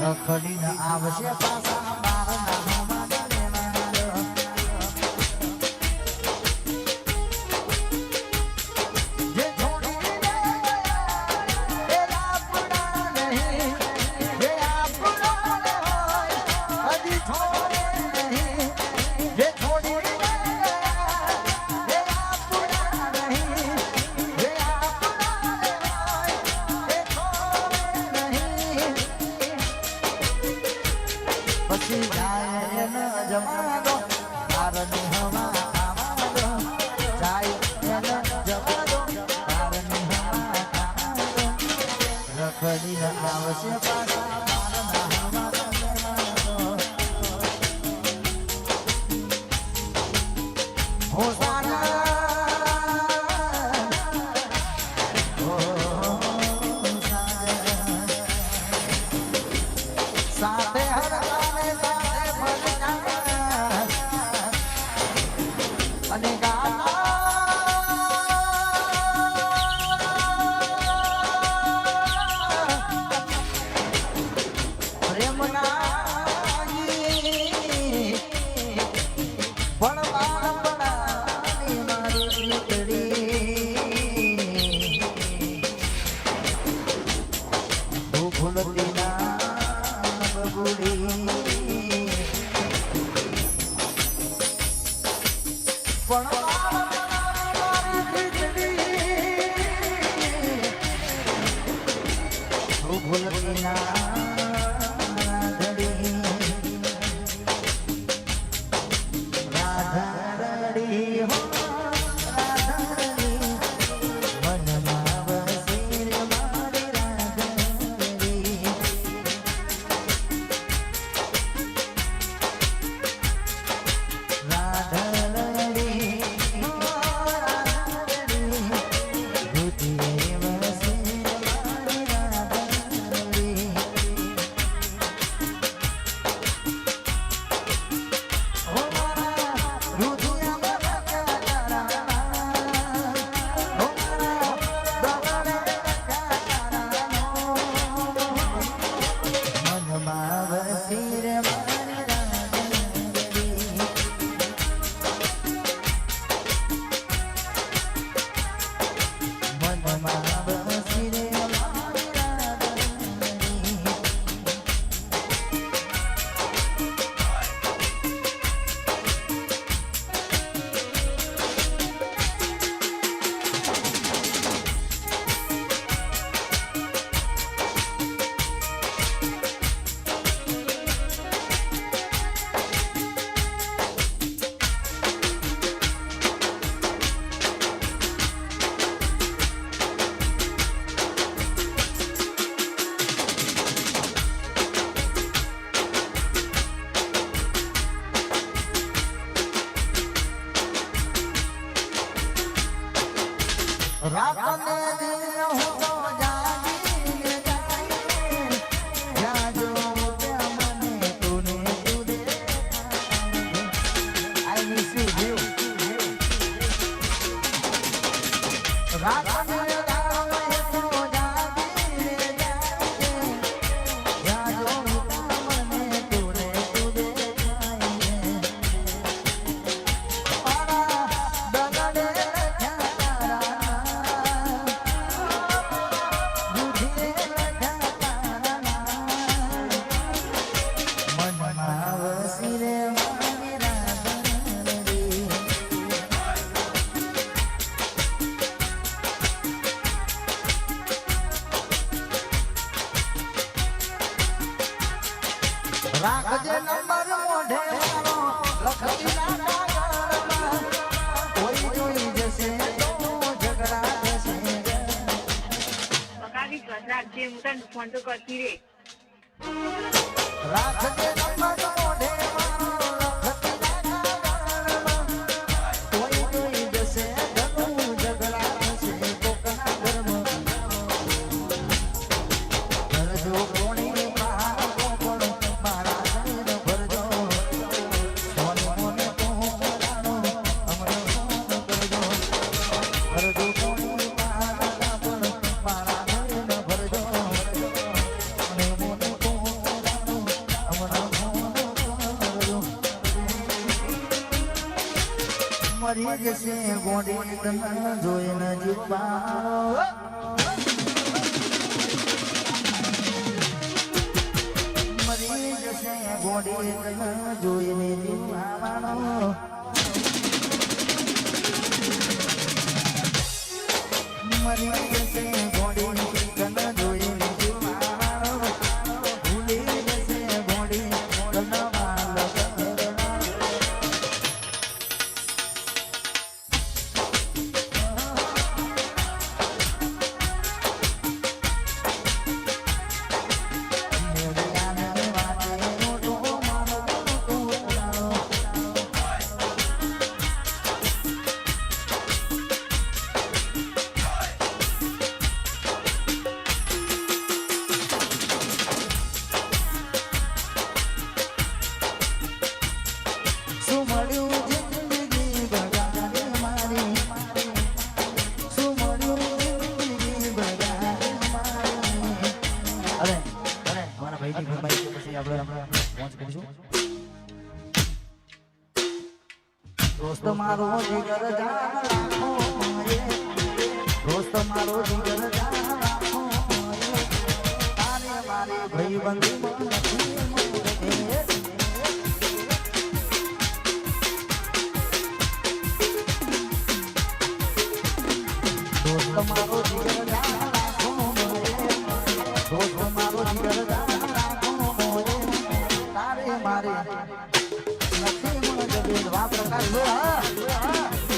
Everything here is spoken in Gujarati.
રખડીને આવશે પાછા મારા રખડીને આવશે પાછા રાખજે નંબર મોઢે મારો લખતી ના કાગળમાં કોઈ જોઈ જશે તો ઝઘડા થશે બકાવી રાખજે હું તને ફોન તો કરતી રે રાખજે નંબર મોઢે મારો લખતી ના કાગળમાં કોઈ જોઈ જશે તો ઝઘડા થશે કોકના ઘરમાં કરજો કોણી મરી જશે ગોડી તને જોઈને જીવવાનો મરી જશે ગોડી તને જોઈને જીવવાનો મરી જશે ગોડી તને જોઈને જીવવાનો ભૂલી જશે ગોડી તને दोस्त मारो जिगर जान राखो माये दोस्त मारो जिगर जान राखो माये तारे मारे भाई बंदी मन दोस्त मारो जिगर जान राखो माये दोस्त मारो जिगर जान राखो माये तारे मारे प्रकार